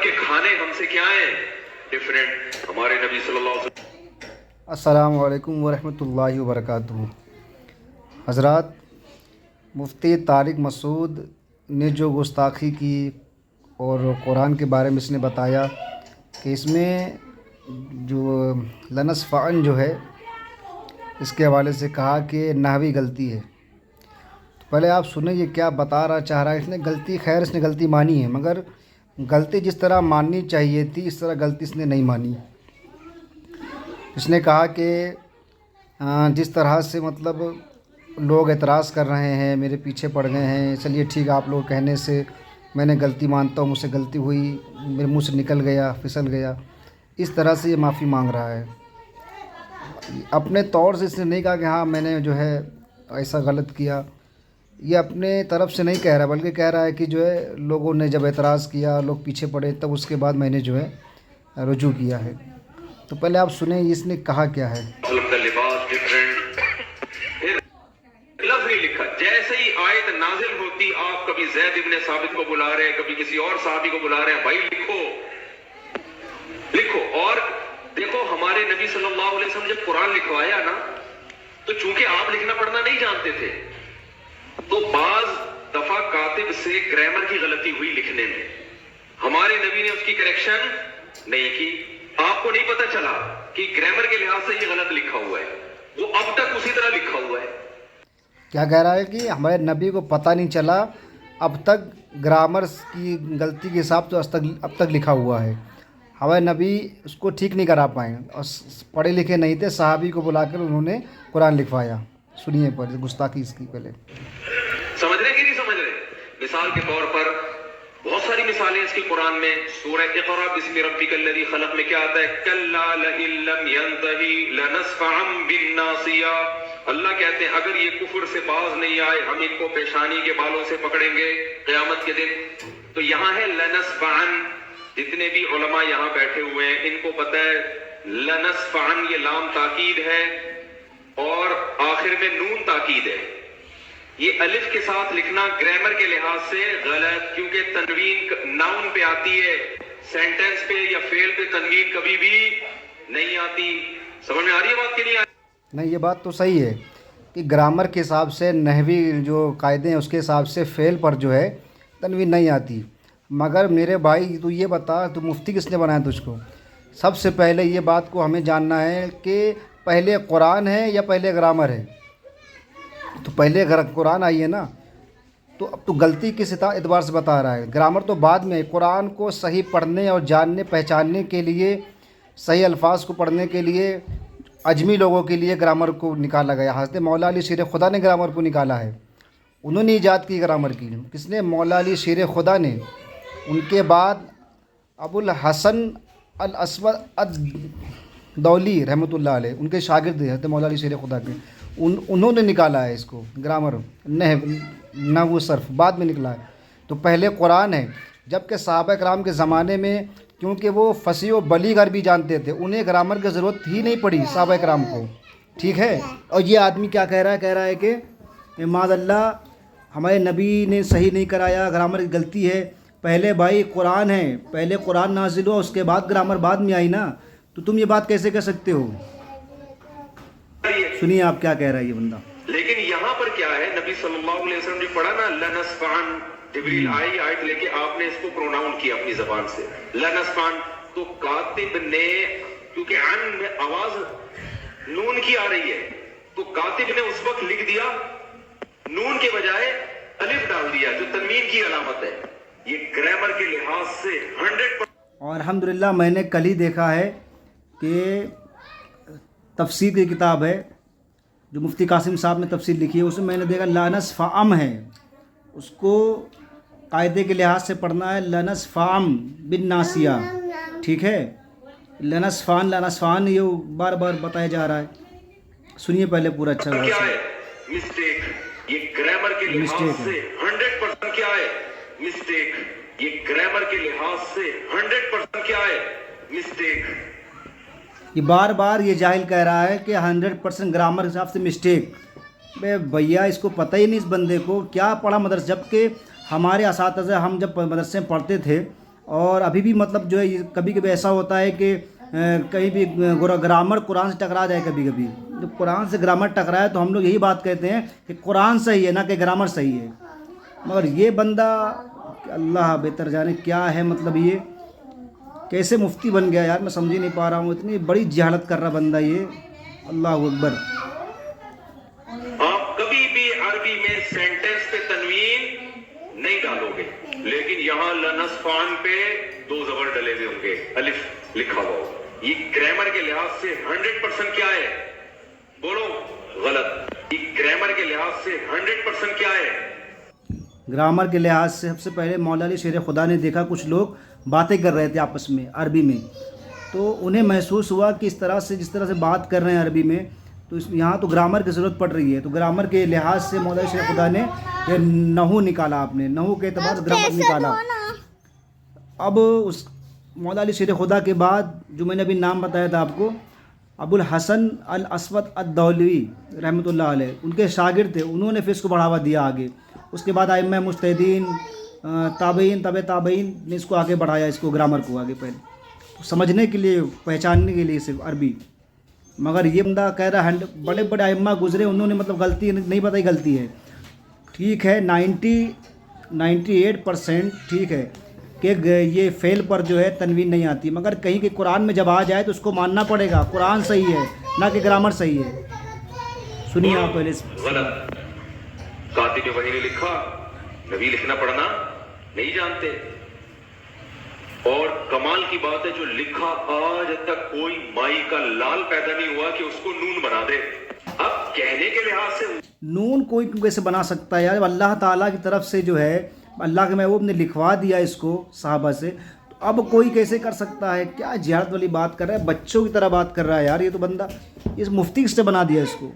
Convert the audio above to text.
عرب کے کھانے ہم سے کیا ہیں ڈفرینٹ. ہمارے نبی صلی اللہ علیہ وسلم. السلام علیکم ورحمۃ اللہ وبرکاتہ. حضرات، مفتی طارق مسعود نے جو گستاخی کی اور قرآن کے بارے میں اس نے بتایا کہ اس میں جو لنصفعن جو ہے اس کے حوالے سے کہا کہ نحوی غلطی ہے. تو پہلے آپ سنیں یہ کیا بتا رہا چاہ رہا ہے. اس نے غلطی، خیر اس نے غلطی مانی ہے، مگر غلطی جس طرح ماننی چاہیے تھی اس طرح غلطی اس نے نہیں مانی. اس نے کہا کہ جس طرح سے مطلب لوگ اعتراض کر رہے ہیں، میرے پیچھے پڑ گئے ہیں، چلیے ٹھیک ہے آپ لوگ کہنے سے میں نے غلطی مانتا ہوں، مجھ سے غلطی ہوئی، میرے منہ سے نکل گیا، پھسل گیا، اس طرح سے یہ معافی مانگ رہا ہے. اپنے طور سے اس نے نہیں کہا کہ ہاں میں نے جو ہے ایسا غلط کیا. یہ اپنے طرف سے نہیں کہہ رہا، بلکہ کہہ رہا ہے کہ جو ہے لوگوں نے جب اعتراض کیا، لوگ پیچھے پڑے، تب اس کے بعد میں نے جو ہے رجوع کیا ہے. تو پہلے آپ سنیں اس نے کہا کیا ہے. کا لباس ڈفرینٹ. لفظ نہیں لکھا. جیسے ہی آیت نازل ہوتی آپ کبھی زید ابن ثابت کو بلا رہے ہیں، کبھی کسی اور صحابی کو بلا رہے ہیں، بھائی لکھو. اور دیکھو ہمارے نبی صلی اللہ علیہ وسلم جب قرآن لکھوایا نا، تو چونکہ آپ لکھنا پڑھنا نہیں جانتے تھے، تو بعض دفعہ کاتب سے گرامر کی غلطی ہوئی لکھنے میں. ہمارے نبی نے اس کی کریکشن نہیں کی. آپ کو نہیں پتا چلا کہ گرامر کے لحاظ سے یہ غلط لکھا ہوا ہے، وہ اب تک اسی طرح لکھا ہوا ہے. کیا کہہ رہا ہے کہ ہمارے نبی کو پتہ نہیں چلا، اب تک گرامر کی غلطی کے حساب سے اب تک لکھا ہوا ہے. ہمارے نبی اس کو ٹھیک نہیں کرا پائے اور پڑھے لکھے نہیں تھے، صحابی کو بلا کر انہوں نے قرآن لکھوایا. سنیے پر گستاخی اس کی پہلے. سمجھ رہے کہ نہیں سمجھ رہے؟ مثال کے طور پر بہت ساری مثالیں اس کی قرآن میں. سورہ اقرا بسم ربک الذی خلق میں کیا آتا ہے؟ کلا لئن لم ینتہی لنصفعا بالناصیہ. اللہ کہتے ہیں اگر یہ کفر سے باز نہیں آئے ہم ان کو پیشانی کے بالوں سے پکڑیں گے قیامت کے دن. تو یہاں ہے لنصفعا. جتنے بھی علماء یہاں بیٹھے ہوئے ہیں ان کو پتہ ہے لنصفعا یہ لام تاکید ہے اور آخر میں نون تاکید ہے. یہ الف کے ساتھ لکھنا گرامر کے لحاظ سے غلط، کیونکہ تنوین ناؤن پہ آتی ہے، سینٹنس پہ یا فعل پہ تنوین کبھی بھی نہیں آتی. سمجھ میں آ رہی ہے بات کہ نہیں آ رہی؟ نہیں، یہ بات تو صحیح ہے کہ گرامر کے حساب سے، نحوی جو قاعدے ہیں اس کے حساب سے فعل پر جو ہے تنوین نہیں آتی. مگر میرے بھائی تو یہ بتا، تو مفتی کس نے بنایا تجھ کو؟ سب سے پہلے یہ بات کو ہمیں جاننا ہے کہ پہلے قرآن ہے یا پہلے گرامر ہے. تو پہلے قرآن آئی ہے نا، تو اب تو غلطی کس اعتبار سے بتا رہا ہے؟ گرامر تو بعد میں. قرآن کو صحیح پڑھنے اور جاننے پہچاننے کے لیے، صحیح الفاظ کو پڑھنے کے لیے عجمی لوگوں کے لیے گرامر کو نکالا گیا. حضرت مولا علی شیر خدا نے گرامر کو نکالا ہے، انہوں نے ایجاد کی گرامر کی. کس نے؟ مولا علی شیر خدا نے. ان کے بعد ابو الحسن الاسود الدولی رحمۃ اللہ علیہ، ان کے شاگرد حضرت مولا علی شیر خدا کے، انہوں نے نکالا ہے اس کو گرامر. نحو صرف بعد میں نکلا ہے. تو پہلے قرآن ہے. جبکہ صحابہ کرام کے زمانے میں کیونکہ وہ فصیح و بلیغ عربی جانتے تھے، انہیں گرامر کی ضرورت ہی نہیں پڑی صحابہ کرام کو. ٹھیک ہے. اور یہ آدمی کیا کہہ رہا ہے کہ معاذ اللہ ہمارے نبی نے صحیح نہیں کرایا، گرامر کی غلطی ہے. پہلے بھائی قرآن ہے، پہلے قرآن نازل ہوا، اس کے بعد گرامر بعد میں آئی نا. تو تم یہ بات کیسے کہہ سکتے ہو؟ سنیے آپ کیا کہہ رہا ہے یہ بندہ. لیکن یہاں پر کیا ہے، نبی صلی اللہ علیہ وسلم نے پڑھا نا لنصفعن، جبریل آئی آیت لے کے آپ نے اس کو پروناؤن کیا اپنی زبان سے لنصفعن. تو کاتب نے، کیونکہ عن میں آواز نون کی آ رہی ہے، تو کاتب نے اس وقت لکھ دیا نون کے بجائے الف ڈال دیا جو تنوین کی علامت ہے. یہ گرامر کے لحاظ سے 100%. اور الحمدللہ میں نے کل ہی دیکھا ہے کہ تفسیر کی کتاب ہے جو مفتی قاسم صاحب نے تفسیر لکھی ہے، اس میں نے دیکھا لنصفعم ہے. اس کو قاعدے کے لحاظ سے پڑھنا ہے لنصفعم بالناصیہ. ٹھیک ہے. لنصفعن یہ بار بار بتایا جا رہا ہے. سنیے پہلے پورا اچھا کیا ہے مسٹیک؟ یہ گرامر کے لحاظ سے 100% کیا ہے مسٹیک. یہ گرامر کے لحاظ سے 100% کیا ہے مسٹیک. یہ بار بار یہ جاہل کہہ رہا ہے کہ 100% گرامر کے حساب سے مسٹیک. بھیا اس کو پتہ ہی نہیں، اس بندے کو کیا پڑھا مدرسہ. جب کہ ہمارے اساتذہ، ہم جب مدرسے میں پڑھتے تھے اور ابھی بھی مطلب جو ہے کبھی کبھی ایسا ہوتا ہے کہ کہیں بھی گرامر قرآن سے ٹکرا جائے کبھی کبھی. جب قرآن سے گرامر ٹکرائے تو ہم لوگ یہی بات کہتے ہیں کہ قرآن صحیح ہے نہ کہ گرامر صحیح ہے. مگر یہ بندہ اللہ بہتر جانے کیا ہے، مطلب یہ کیسے مفتی بن گیا یار، میں سمجھ ہی نہیں پا رہا ہوں. اتنی بڑی جہالت کر رہا بندہ یہ. اللہ اکبر. آپ کبھی بھی عربی میں سینٹنس پہ تنوین نہیں ڈالو گے، لیکن یہاں لنصفان پہ 2 زبر ڈلے ہوئے ہوں گے، الف لکھا ہوا ہوگا. یہ گرامر کے لحاظ سے 100% کیا ہے؟ بولو غلط. یہ گرامر کے لحاظ سے 100% کیا ہے؟ گرامر کے لحاظ سے سب سے پہلے مولا علی شیر خدا نے دیکھا کچھ لوگ باتیں کر رہے تھے آپس میں عربی میں، تو انہیں محسوس ہوا کہ جس طرح سے بات کر رہے ہیں عربی میں، تو یہاں تو گرامر کی ضرورت پڑ رہی ہے. تو گرامر کے لحاظ سے مولا علی شیر خدا نے یہ نحو نکالا، آپ نے نحو کے اعتبار سے گرامر نکالا. اب اس مولا علی شیر خدا کے بعد جو میں نے ابھی نام بتایا تھا آپ کو، ابو الحسن الاسود الدولوی رحمۃ اللہ علیہ، ان کے شاگرد تھے، انہوں نے پھر اس کو بڑھاوا دیا آگے. اس کے بعد ائمہ مجتہدین، تابعین، تابعین نے اس کو آگے بڑھایا، اس کو گرامر کو آگے پہلے سمجھنے کے لیے، پہچاننے کے لیے صرف عربی. مگر یہ بندہ کہہ رہا ہے بڑے بڑے ائمہ گزرے، انہوں نے مطلب غلطی نہیں بتائی. غلطی ہے ٹھیک ہے، 98% ٹھیک ہے کہ یہ فعل پر جو ہے تنوین نہیں آتی، مگر کہیں کہ قرآن میں جب آ جائے تو اس کو ماننا پڑے گا. قرآن صحیح ہے نہ کہ گرامر صحیح ہے. سنیے آپ پہلے. غلط. کاتب نے وہی نے لکھا، نبی لکھنا پڑھنا نہیں جانتے. اور کمال کی بات ہے جو لکھا آج تک کوئی مائی کا لال پیدا نہیں ہوا کہ اس کو نون بنا دے. اب کہنے کے لحاظ سے نون کوئی کیسے بنا سکتا ہے یار؟ اللہ تعالیٰ کی طرف سے جو ہے اللہ کے محبوب نے لکھوا دیا اس کو صحابہ سے، تو اب کوئی کیسے کر سکتا ہے؟ کیا جہالت والی بات کر رہا ہے، بچوں کی طرح بات کر رہا ہے یار یہ تو بندہ. اس مفتی کس نے بنا دیا اس کو؟